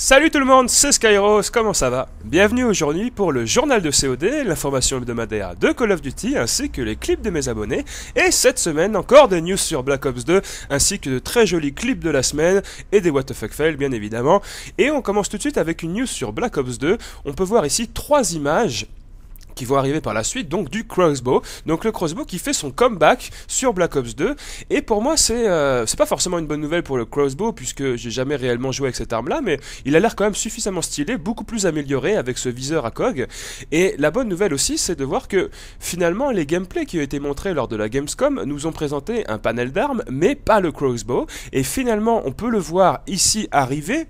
Salut tout le monde, c'est Skyros, comment ça va? Bienvenue aujourd'hui pour le journal de COD, l'information hebdomadaire de Call of Duty ainsi que les clips de mes abonnés. Et cette semaine encore des news sur Black Ops 2 ainsi que de très jolis clips de la semaine et des what the fuck fails bien évidemment. Et on commence tout de suite avec une news sur Black Ops 2. On peut voir ici 3 images qui vont arriver par la suite, donc du crossbow. Donc le crossbow qui fait son comeback sur Black Ops 2. Et pour moi, c'est pas forcément une bonne nouvelle pour le crossbow, puisque j'ai jamais réellement joué avec cette arme-là, mais il a l'air quand même suffisamment stylé, beaucoup plus amélioré avec ce viseur à cog. Et la bonne nouvelle aussi, c'est de voir que finalement, les gameplays qui ont été montrés lors de la Gamescom nous ont présenté un panel d'armes, mais pas le crossbow. Et finalement, on peut le voir ici arriver.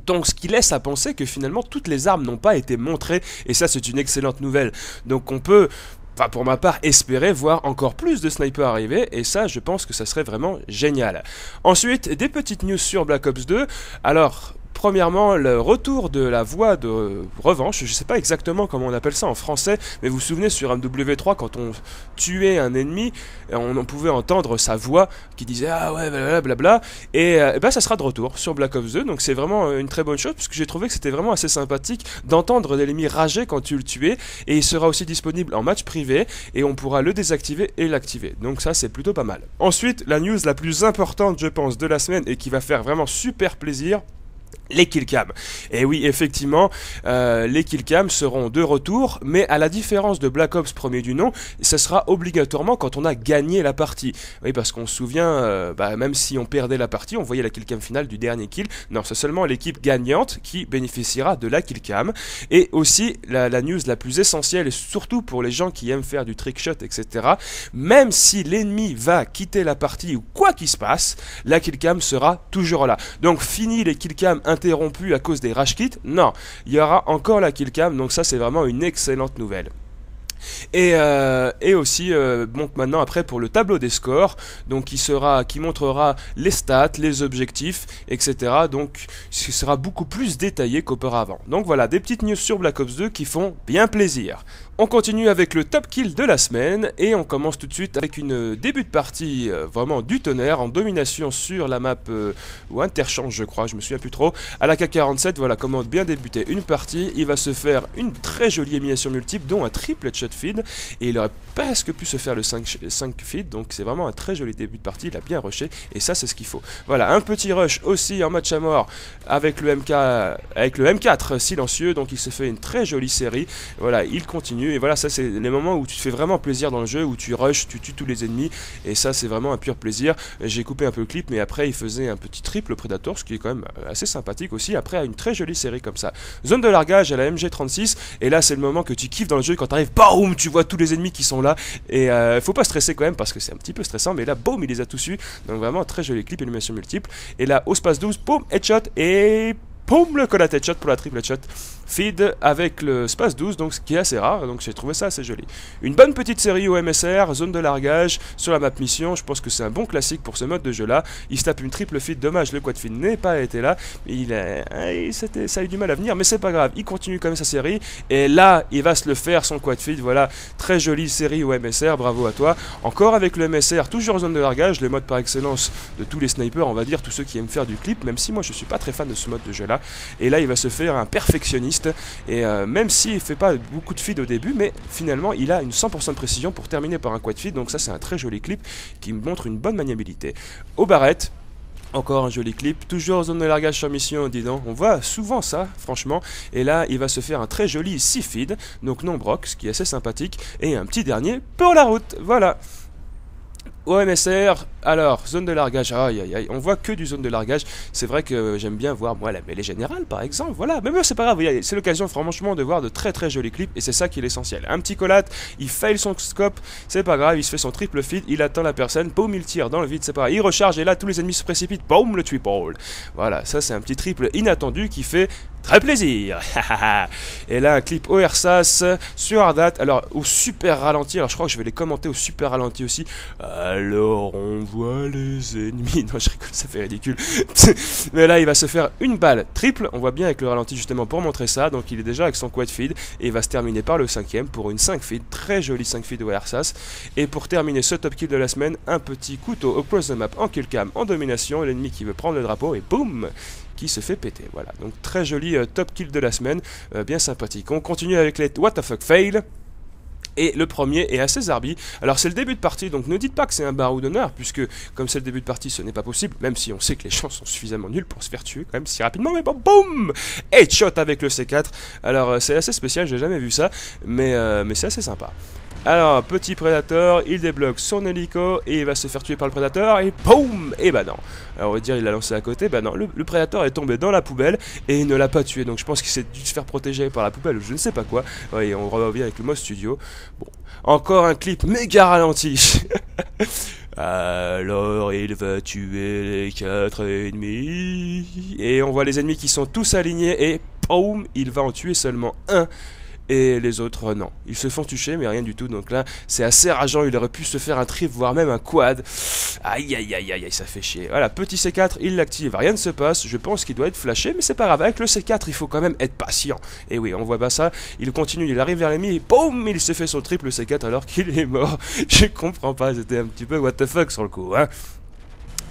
Donc ce qui laisse à penser que finalement toutes les armes n'ont pas été montrées, et ça c'est une excellente nouvelle. Donc on peut, enfin pour ma part, espérer voir encore plus de snipers arriver, et ça je pense que ça serait vraiment génial. Ensuite, des petites news sur Black Ops 2. Alors, premièrement, le retour de la voix de revanche, je ne sais pas exactement comment on appelle ça en français, mais vous vous souvenez sur MW3 quand on tuait un ennemi, on pouvait entendre sa voix qui disait ah ouais blablabla, et ben ça sera de retour sur Black Ops 2, donc c'est vraiment une très bonne chose, parce que j'ai trouvé que c'était vraiment assez sympathique d'entendre l'ennemi rager quand tu le tuais, et il sera aussi disponible en match privé, et on pourra le désactiver et l'activer, donc ça c'est plutôt pas mal. Ensuite, la news la plus importante je pense de la semaine, et qui va faire vraiment super plaisir, les killcams. Et oui, effectivement, les killcams seront de retour, mais à la différence de Black Ops premier du nom, ça sera obligatoirement quand on a gagné la partie. Oui, parce qu'on se souvient, même si on perdait la partie, on voyait la killcam finale du dernier kill. Non, c'est seulement l'équipe gagnante qui bénéficiera de la killcam. Et aussi, la news la plus essentielle, et surtout pour les gens qui aiment faire du trickshot, etc., même si l'ennemi va quitter la partie ou quoi qu'il se passe, la killcam sera toujours là. Donc, fini les killcams interrompu à cause des rage kits, non, il y aura encore la killcam, donc ça c'est vraiment une excellente nouvelle. Et aussi, donc maintenant après pour le tableau des scores, donc qui montrera les stats, les objectifs, etc. Donc ce sera beaucoup plus détaillé qu'auparavant. Donc voilà, des petites news sur Black Ops 2 qui font bien plaisir. On continue avec le top kill de la semaine, et on commence tout de suite avec une début de partie vraiment du tonnerre, en domination sur la map, ou interchange je crois, je me souviens plus trop, à la K47, voilà comment bien débuter une partie. Il va se faire une très jolie élimination multiple, dont un triple headshot feed, et il aurait presque pu se faire le 5 feed, donc c'est vraiment un très joli début de partie, il a bien rushé, et ça c'est ce qu'il faut. Voilà, un petit rush aussi en match à mort avec le M4 silencieux, donc il se fait une très jolie série, voilà, il continue. Et voilà, ça c'est les moments où tu te fais vraiment plaisir dans le jeu, où tu rushes, tu tues tous les ennemis, et ça c'est vraiment un pur plaisir. J'ai coupé un peu le clip, mais après il faisait un petit triple Predator, ce qui est quand même assez sympathique aussi, après à une très jolie série comme ça. Zone de largage à la MG36, et là c'est le moment que tu kiffes dans le jeu, quand t'arrives, boum, tu vois tous les ennemis qui sont là, et faut pas stresser quand même, parce que c'est un petit peu stressant, mais là, boum, il les a tous eu, donc vraiment un très joli clip, illumination multiple, et là, au space 12, boum, headshot, et boum, le collat headshot pour la triple headshot feed avec le space 12, donc ce qui est assez rare, donc j'ai trouvé ça assez joli. Une bonne petite série au MSR, zone de largage sur la map mission, je pense que c'est un bon classique pour ce mode de jeu là. Il se tape une triple feed, dommage le quad feed n'est pas été là, mais ça a eu du mal à venir, mais c'est pas grave, il continue quand même sa série, et là il va se le faire son quad feed, voilà, très jolie série au MSR, bravo à toi. Encore avec le MSR, toujours zone de largage, le mode par excellence de tous les snipers, on va dire, tous ceux qui aiment faire du clip, même si moi je suis pas très fan de ce mode de jeu là, et là il va se faire un perfectionniste. Et même s'il ne fait pas beaucoup de feed au début, mais finalement il a une 100% de précision pour terminer par un quad feed, donc ça c'est un très joli clip qui montre une bonne maniabilité. Au barrette, encore un joli clip, toujours zone de largage sur mission, dis donc, on voit souvent ça, franchement, et là il va se faire un très joli 6 feed, donc non broc, ce qui est assez sympathique, et un petit dernier pour la route, voilà. Au MSR, alors, zone de largage, aïe aïe aïe, on voit que du zone de largage, c'est vrai que j'aime bien voir, moi, la mêlée générale par exemple, voilà, mais c'est pas grave, c'est l'occasion franchement de voir de très très jolis clips, et c'est ça qui est l'essentiel. Un petit collat, il fail son scope, c'est pas grave, il se fait son triple feed, il attend la personne, boum, il tire dans le vide, c'est pas grave, il recharge, et là tous les ennemis se précipitent, boum, le triple. Voilà, ça c'est un petit triple inattendu qui fait très plaisir. Et là un clip au RSAS sur Ardat, alors au super ralenti, alors je crois que je vais les commenter au super ralenti aussi. Alors on vois les ennemis. Non, je rigole, ça fait ridicule. Mais là, il va se faire une balle triple. On voit bien avec le ralenti justement pour montrer ça. Donc il est déjà avec son quad feed et il va se terminer par le 5ème pour une 5 feed. Très jolie 5 feed au Airsas. Et pour terminer ce top kill de la semaine, un petit couteau across the map en kill cam en domination. L'ennemi qui veut prendre le drapeau et boum, qui se fait péter. Voilà, donc très joli top kill de la semaine, bien sympathique. On continue avec les what the fuck fail. Et le premier est assez zarbi. Alors c'est le début de partie, donc ne dites pas que c'est un barreau d'honneur, puisque comme c'est le début de partie, ce n'est pas possible, même si on sait que les chances sont suffisamment nulles pour se faire tuer quand même si rapidement, mais bon, boum, headshot avec le C4. Alors c'est assez spécial, j'ai jamais vu ça, mais c'est assez sympa. Alors, petit prédateur, il débloque son hélico et il va se faire tuer par le prédateur et boum. Et bah non. Alors on va dire il l'a lancé à côté, bah non, le prédateur est tombé dans la poubelle et il ne l'a pas tué. Donc je pense qu'il s'est dû se faire protéger par la poubelle ou je ne sais pas quoi. Oui, on revient avec le mode studio. Bon, encore un clip méga ralenti. Alors il va tuer les 4 ennemis. Et on voit les ennemis qui sont tous alignés et boum, il va en tuer seulement un. Et les autres, non. Ils se font toucher, mais rien du tout. Donc là, c'est assez rageant. Il aurait pu se faire un triple, voire même un quad. Aïe, aïe, aïe, aïe, ça fait chier. Voilà, petit C4, il l'active. Rien ne se passe. Je pense qu'il doit être flashé, mais c'est pas grave. Avec le C4, il faut quand même être patient. Et oui, on voit pas ça. Il continue, il arrive vers l'ennemi, et boum, il se fait son triple C4 alors qu'il est mort. Je comprends pas. C'était un petit peu what the fuck sur le coup, hein.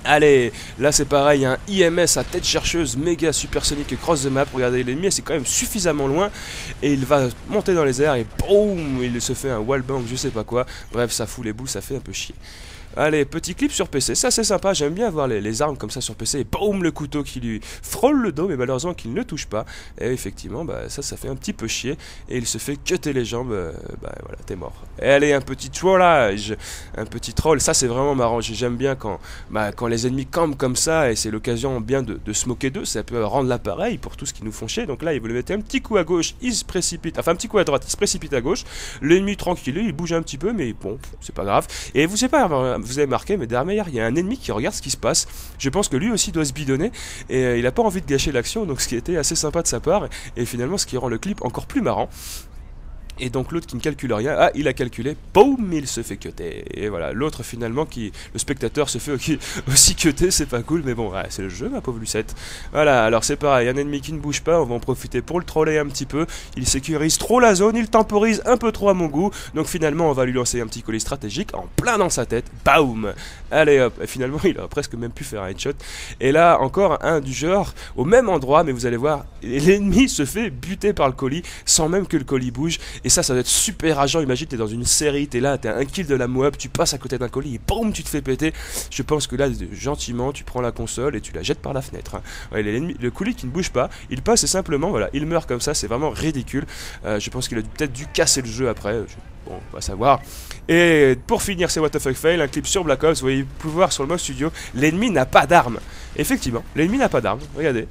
Allez, là c'est pareil, un IMS à tête chercheuse méga supersonique cross the map. Regardez, l'ennemi c'est quand même suffisamment loin et il va monter dans les airs et boum, il se fait un wallbang, je sais pas quoi. Bref, ça fout les boules, ça fait un peu chier. Allez, petit clip sur PC, ça c'est sympa, j'aime bien voir les armes comme ça sur PC, et boum, le couteau qui lui frôle le dos, mais malheureusement qu'il ne touche pas, et effectivement, bah ça fait un petit peu chier, et il se fait cutter les jambes, bah voilà, t'es mort. Et allez, un petit trollage, un petit troll, ça c'est vraiment marrant, j'aime bien quand les ennemis campent comme ça, et c'est l'occasion bien de se moquer d'eux, ça peut rendre l'appareil pour tout ce qu'ils nous font chier, donc là, il veut le mettre un petit coup à gauche, il se précipite, enfin un petit coup à droite, il se précipite à gauche, l'ennemi tranquille, il bouge un petit peu, mais bon, c'est pas grave, et vous savez pas, vous avez marqué, mais derrière il y a un ennemi qui regarde ce qui se passe. Je pense que lui aussi doit se bidonner et il a pas envie de gâcher l'action, donc ce qui était assez sympa de sa part et finalement ce qui rend le clip encore plus marrant. Et donc l'autre qui ne calcule rien, ah il a calculé, boum, il se fait cutter. Et voilà, l'autre finalement le spectateur se fait aussi cutter, c'est pas cool, mais bon, ouais, c'est le jeu ma pauvre Lucette. Voilà, alors c'est pareil, un ennemi qui ne bouge pas, on va en profiter pour le troller un petit peu. Il sécurise trop la zone, il temporise un peu trop à mon goût, donc finalement on va lui lancer un petit colis stratégique en plein dans sa tête, boum. Allez hop, et finalement il a presque même pu faire un headshot. Et là encore un du genre, au même endroit, mais vous allez voir, l'ennemi se fait buter par le colis sans même que le colis bouge. Et ça doit être super rageant. Imagine, t'es dans une série, t'es là, t'as un kill de la Moab, tu passes à côté d'un colis et boum, tu te fais péter. Je pense que là, gentiment, tu prends la console et tu la jettes par la fenêtre. Hein. Ouais, le colis qui ne bouge pas, il passe et simplement, voilà, il meurt comme ça, c'est vraiment ridicule. Je pense qu'il a peut-être dû casser le jeu après. Bon, on va savoir. Et pour finir, c'est What the fuck fail, un clip sur Black Ops. Vous voyez pouvoir sur le mode studio, l'ennemi n'a pas d'arme. Effectivement, l'ennemi n'a pas d'arme. Regardez.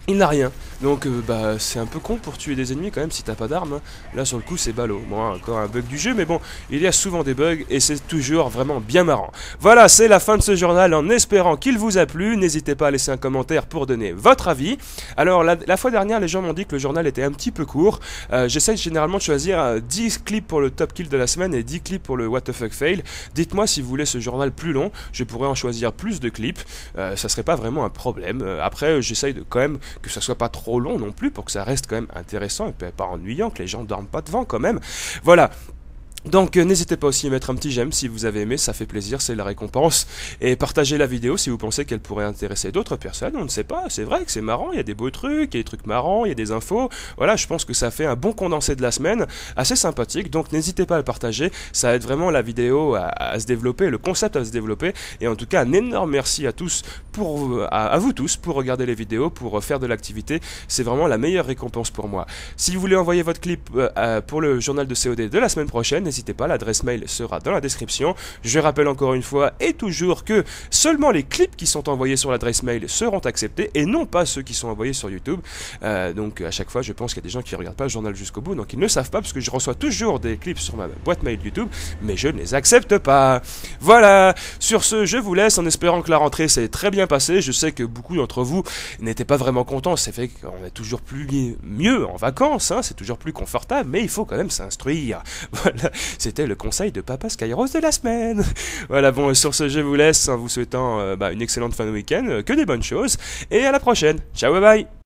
Il n'a rien, donc c'est un peu con pour tuer des ennemis quand même si t'as pas d'armes. Hein. Là sur le coup c'est ballot, bon encore un bug du jeu, mais bon, il y a souvent des bugs et c'est toujours vraiment bien marrant. Voilà, c'est la fin de ce journal en espérant qu'il vous a plu. N'hésitez pas à laisser un commentaire pour donner votre avis. Alors la fois dernière les gens m'ont dit que le journal était un petit peu court. J'essaye généralement de choisir 10 clips pour le top kill de la semaine et 10 clips pour le what the fuck fail. Dites-moi si vous voulez ce journal plus long, je pourrais en choisir plus de clips, ça serait pas vraiment un problème. Après j'essaye de quand même que ça soit pas trop long non plus pour que ça reste quand même intéressant et pas ennuyant, que les gens dorment pas devant quand même. Voilà. Donc n'hésitez pas aussi à mettre un petit j'aime si vous avez aimé, ça fait plaisir, c'est la récompense. Et partagez la vidéo si vous pensez qu'elle pourrait intéresser d'autres personnes, on ne sait pas, c'est vrai que c'est marrant, il y a des beaux trucs, il y a des trucs marrants, il y a des infos. Voilà, je pense que ça fait un bon condensé de la semaine, assez sympathique, donc n'hésitez pas à le partager, ça aide vraiment la vidéo à se développer, le concept à se développer. Et en tout cas, un énorme merci à tous, à vous tous, pour regarder les vidéos, pour faire de l'activité, c'est vraiment la meilleure récompense pour moi. Si vous voulez envoyer votre clip pour le journal de COD de la semaine prochaine, n'hésitez pas, l'adresse mail sera dans la description. Je rappelle encore une fois et toujours que seulement les clips qui sont envoyés sur l'adresse mail seront acceptés et non pas ceux qui sont envoyés sur YouTube. Donc à chaque fois, je pense qu'il y a des gens qui ne regardent pas le journal jusqu'au bout, donc ils ne savent pas parce que je reçois toujours des clips sur ma boîte mail YouTube, mais je ne les accepte pas. Voilà, sur ce, je vous laisse en espérant que la rentrée s'est très bien passée. Je sais que beaucoup d'entre vous n'étaient pas vraiment contents, c'est fait qu'on est toujours mieux en vacances, hein, c'est toujours plus confortable, mais il faut quand même s'instruire. Voilà. C'était le conseil de Papa Skyros de la semaine. Voilà, bon, sur ce, je vous laisse en vous souhaitant une excellente fin de week-end, que des bonnes choses, et à la prochaine. Ciao, bye bye.